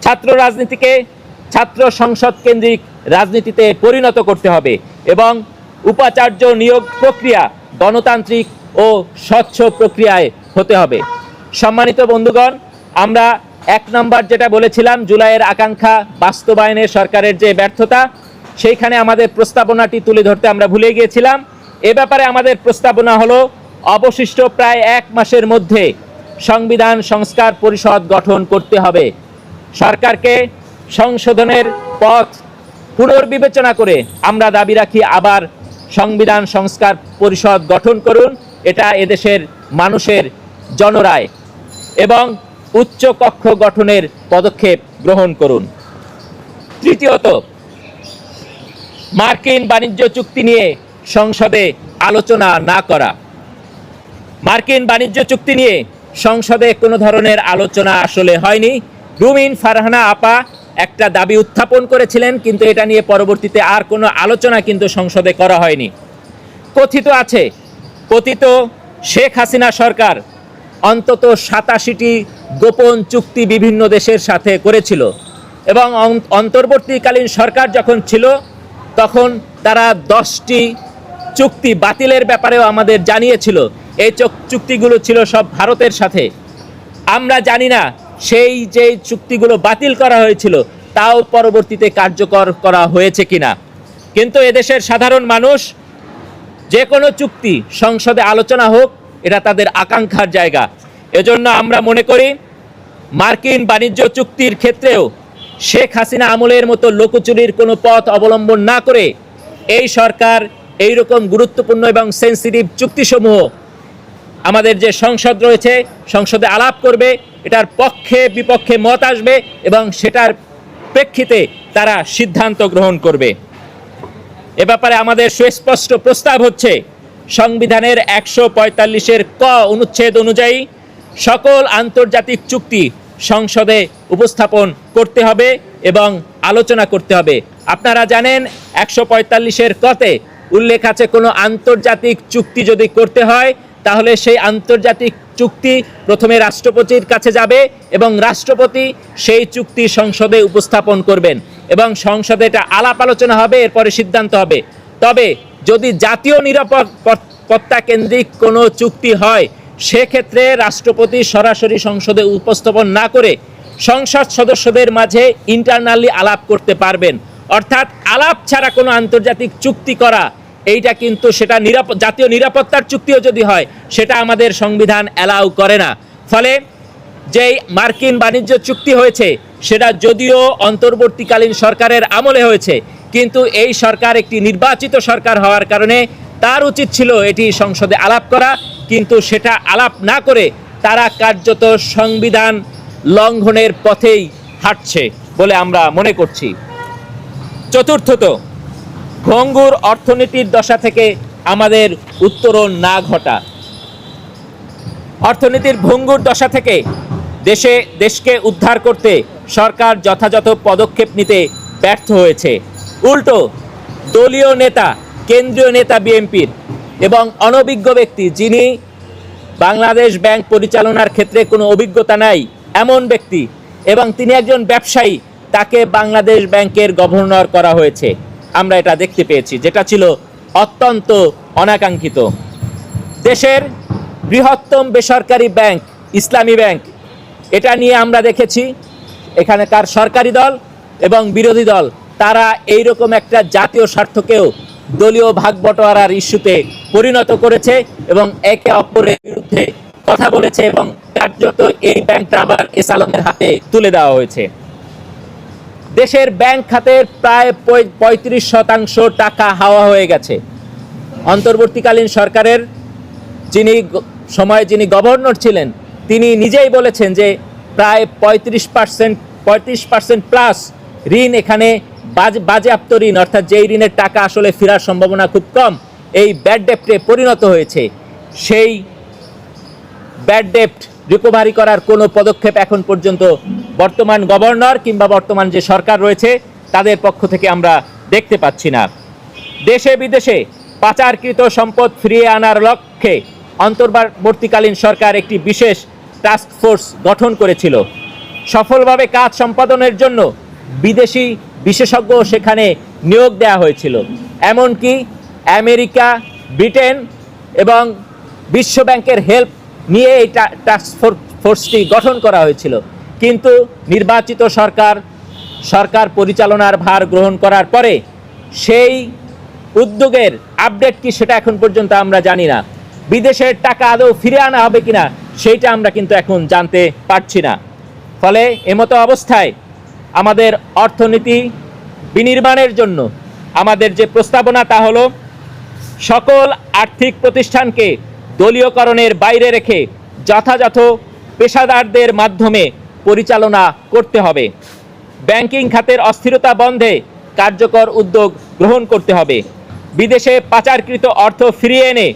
ছাত্র রাজনীতিকে ছাত্র সংসদ কেন্দ্রিক রাজনীতিতে পরিণত করতে হবে এবং উপাচার্য নিয়োগ প্রক্রিয়া গণতান্ত্রিক ও স্বচ্ছ প্রক্রিয়ায় হতে হবে। সম্মানিত বন্ধুগণ, আমরা 1 নম্বর যেটা বলেছিলাম, জুলাইয়ের আকাঙ্ক্ষা বাস্তবায়নে সরকারের যে ব্যর্থতা, সেইখানে আমাদের প্রস্তাবনাটি তুলে ধরতে আমরা ভুলে গিয়েছিলাম। এ ব্যাপারে আমাদের প্রস্তাবনা হলো অবশিষ্ট প্রায় 1 মাসের মধ্যে সংবিধান সংস্কার পরিষদ গঠন করতে হবে। সরকারকে সংশোধনের পথ পুনর্বিবেচনা করে আমরা দাবি রাখি আবার সংবিধান সংস্কার পরিষদ গঠন করুন। এটা এদেশের মানুষের জনরায় এবং উচ্চ কক্ষ গঠনের পদক্ষেপ গ্রহণ করুন। তৃতীয়ত, মার্কিন বাণিজ্য চুক্তি নিয়ে সংসদে আলোচনা না করা। মার্কিন বাণিজ্য চুক্তি নিয়ে সংসদে কোনো ধরনের আলোচনা আসলে হয়নি। রুমিন ফারহানা আপা একটা দাবি উত্থাপন করেছিলেন, কিন্তু এটা নিয়ে পরবর্তীতে আর কোনো আলোচনা কিন্তু সংসদে করা হয়নি। কথিত শেখ হাসিনা সরকার অন্তত 87টি গোপন চুক্তি বিভিন্ন দেশের সাথে করেছিল এবং অন্তর্বর্তীকালীন সরকার যখন ছিল তখন তারা 10টি চুক্তি বাতিলের ব্যাপারেও আমাদের জানিয়েছিল। এই চুক্তিগুলো ছিল সব ভারতের সাথে। আমরা জানি না সেই যে চুক্তিগুলো বাতিল করা হয়েছিল তাও পরবর্তীতে কার্যকর করা হয়েছে কিনা। কিন্তু এদেশের সাধারণ মানুষ যে কোনো চুক্তি সংসদে আলোচনা হোক, এটা তাদের আকাঙ্ক্ষার জায়গা। এজন্য আমরা মনে করি মার্কিন বাণিজ্য চুক্তির ক্ষেত্রেও শেখ হাসিনা আমলের মতো লোকচুরির কোনো পথ অবলম্বন না করে এই সরকার এইরকম গুরুত্বপূর্ণ এবং সেন্সিটিভ চুক্তিসমূহ আমাদের যে সংসদ রয়েছে সংসদে আলাপ করবে, এটার পক্ষে বিপক্ষে মত আসবে এবং সেটার প্রেক্ষিতে তারা সিদ্ধান্ত গ্রহণ করবে। এ ব্যাপারে আমাদের সুস্পষ্ট প্রস্তাব হচ্ছে, সংবিধানের 145-এর ক অনুচ্ছেদ অনুযায়ী সকল আন্তর্জাতিক চুক্তি সংসদে উপস্থাপন করতে হবে এবং আলোচনা করতে হবে। আপনারা জানেন 145-এর কতে উল্লেখ আছে কোনো আন্তর্জাতিক চুক্তি যদি করতে হয় তাহলে সেই আন্তর্জাতিক চুক্তি প্রথমে রাষ্ট্রপতির কাছে যাবে এবং রাষ্ট্রপতি সেই চুক্তি সংসদে উপস্থাপন করবেন এবং সংসদে এটা আলাপ আলোচনা হবে, এরপরে সিদ্ধান্ত হবে। তবে যদি জাতীয় নিরাপত্তা কেন্দ্রিক কোনো চুক্তি হয় সেক্ষেত্রে রাষ্ট্রপতি সরাসরি সংসদে উপস্থাপন না করে সংসদ সদস্যদের মাঝে ইন্টারনালি আলাপ করতে পারবেন। অর্থাৎ আলাপ ছাড়া কোনো আন্তর্জাতিক চুক্তি করা, এইটা কিন্তু সেটা জাতীয় নিরাপত্তার চুক্তিও যদি হয় সেটা আমাদের সংবিধান অ্যালাউ করে না। ফলে যেই মার্কিন বাণিজ্য চুক্তি হয়েছে সেটা যদিও অন্তর্বর্তীকালীন সরকারের আমলে হয়েছে, কিন্তু এই সরকার একটি নির্বাচিত সরকার হওয়ার কারণে তার উচিত ছিল এটি সংসদে আলাপ করা, কিন্তু সেটা আলাপ না করে তারা কার্যত সংবিধান লঙ্ঘনের পথেই হাঁটছে বলে আমরা মনে করছি। চতুর্থত, ভঙ্গুর অর্থনীতির দশা থেকে আমাদের উত্তরণ না ঘটা। অর্থনীতির ভঙ্গুর দশা থেকে দেশকে উদ্ধার করতে সরকার যথাযথ পদক্ষেপ নিতে ব্যর্থ হয়েছে। উল্টো দলীয় নেতা, কেন্দ্রীয় নেতা বিএনপির এবং অনভিজ্ঞ ব্যক্তি, যিনি বাংলাদেশ ব্যাংক পরিচালনার ক্ষেত্রে কোনো অভিজ্ঞতা নাই এমন ব্যক্তি এবং তিনি একজন ব্যবসায়ী, তাকে বাংলাদেশ ব্যাংকের গভর্নর করা হয়েছে। আমরা এটা দেখতে পেয়েছি, যেটা ছিল অত্যন্ত অনাকাঙ্ক্ষিত। দেশের বৃহত্তম বেসরকারি ব্যাংক ইসলামী ব্যাংক, এটা নিয়ে আমরা দেখেছি এখানকার সরকারি দল এবং বিরোধী দল তারা এইরকম একটা জাতীয় স্বার্থকেও দলীয় ভাগবটোয়ারার ইস্যুতে পরিণত করেছে এবং একে অপরের বিরুদ্ধে কথা বলেছে এবং কার্যত এই ব্যাংকটা আবার এস আলমের হাতে তুলে দেওয়া হয়েছে। দেশের ব্যাংক খাতের প্রায় 35% টাকা হাওয়া হয়ে গেছে। অন্তর্বর্তীকালীন সরকারের যিনি গভর্নর ছিলেন তিনি নিজেই বলেছেন যে প্রায় 35% প্লাস ঋণ এখানে বাজেয়াপ্ত ঋণ, অর্থাৎ যেই ঋণের টাকা আসলে ফেরার সম্ভাবনা খুব কম, এই ব্যাড ডেপ্টে পরিণত হয়েছে। সেই ব্যাড ডেপ্ট রিকভারি করার কোনো পদক্ষেপ এখন পর্যন্ত বর্তমান গভর্নর কিংবা বর্তমান যে সরকার রয়েছে তাদের পক্ষ থেকে আমরা দেখতে পাচ্ছি না। দেশে বিদেশে পাচারকৃত সম্পদ ফিরিয়ে আনার লক্ষ্যে অন্তর্বর্তীকালীন সরকার একটি বিশেষ টাস্ক ফোর্স গঠন করেছিল। সফলভাবে কাজ সম্পাদনের জন্য বিদেশি বিশেষজ্ঞ সেখানে নিয়োগ দেওয়া হয়েছিল। এমনকি আমেরিকা, ব্রিটেন এবং বিশ্ব ব্যাংকের হেল্প নিয়ে এই টাস্ক ফোর্সটি গঠন করা হয়েছিল। কিন্তু নির্বাচিত সরকার পরিচালনার ভার গ্রহণ করার পরে সেই উদ্যোগের আপডেট কি সেটা এখন পর্যন্ত আমরা জানি না। বিদেশের টাকা আদৌ ফিরে আনা হবে কিনা সেইটা আমরা কিন্তু এখন জানতে পারছি না। ফলে এমতো অবস্থায় আমাদের অর্থনীতি বিনির্মাণের জন্য আমাদের যে প্রস্তাবনা তা হলো সকল আর্থিক প্রতিষ্ঠানকে দলীয়করণের বাইরে রেখে যথাযথ পেশাদারদের মাধ্যমে পরিচালনা করতে হবে। ব্যাংকিং খাতের অস্থিরতা বন্ধে কার্যকর উদ্যোগ গ্রহণ করতে হবে। বিদেশে পাচারকৃত অর্থ ফিরিয়ে এনে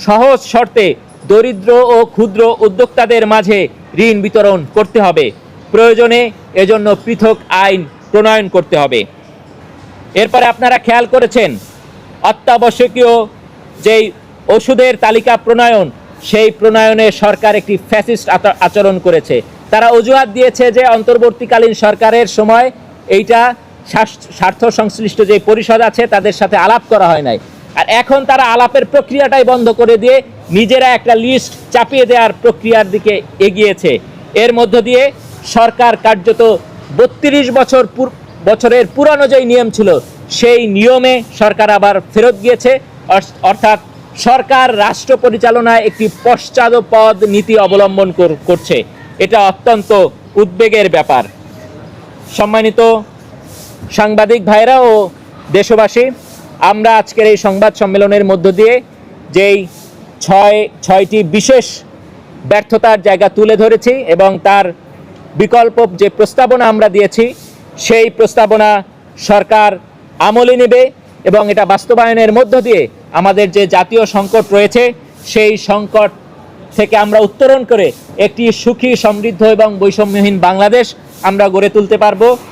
সহজ শর্তে দরিদ্র ও ক্ষুদ্র উদ্যোক্তাদের মাঝে ঋণ বিতরণ করতে হবে। প্রয়োজনে এজন্য পৃথক আইন প্রণয়ন করতে হবে। এরপরে আপনারা খেয়াল করেছেন অত্যাবশ্যকীয় যেই ওষুধের তালিকা প্রণয়ন, সেই প্রণয়নে সরকার একটি ফ্যাসিস্ট আচরণ করেছে। তারা অজুহাত দিয়েছে যে অন্তর্বর্তীকালীন সরকারের সময় এইটা স্বার্থ সংশ্লিষ্ট যে পরিষদ আছে তাদের সাথে আলাপ করা হয় নাই, আর এখন তারা আলাপের প্রক্রিয়াটাই বন্ধ করে দিয়ে নিজেরা একটা লিস্ট চাপিয়ে দেওয়ার প্রক্রিয়ার দিকে এগিয়েছে। এর মধ্য দিয়ে সরকার কার্যত 32 বছরের পুরানো যেই নিয়ম ছিল সেই নিয়মে সরকার আবার ফেরত গিয়েছে। অর্থাৎ সরকার রাষ্ট্র পরিচালনায় একটি পশ্চাৎপদ নীতি অবলম্বন করছে। এটা অত্যন্ত উদ্বেগের ব্যাপার। সম্মানিত সাংবাদিক ভাইরা ও দেশবাসী, আমরা আজকের এই সংবাদ সম্মেলনের মধ্য দিয়ে যেই ছয়টি বিশেষ ব্যর্থতার জায়গা তুলে ধরেছি এবং তার বিকল্প যে প্রস্তাবনা আমরা দিয়েছি সেই প্রস্তাবনা সরকার আমলে নেবে এবং এটা বাস্তবায়নের মধ্য দিয়ে আমাদের যে জাতীয় সংকট রয়েছে সেই সংকট থেকে আমরা উত্তরণ করে একটি সুখী, সমৃদ্ধ এবং বৈষম্যহীন বাংলাদেশ আমরা গড়ে তুলতে পারবো।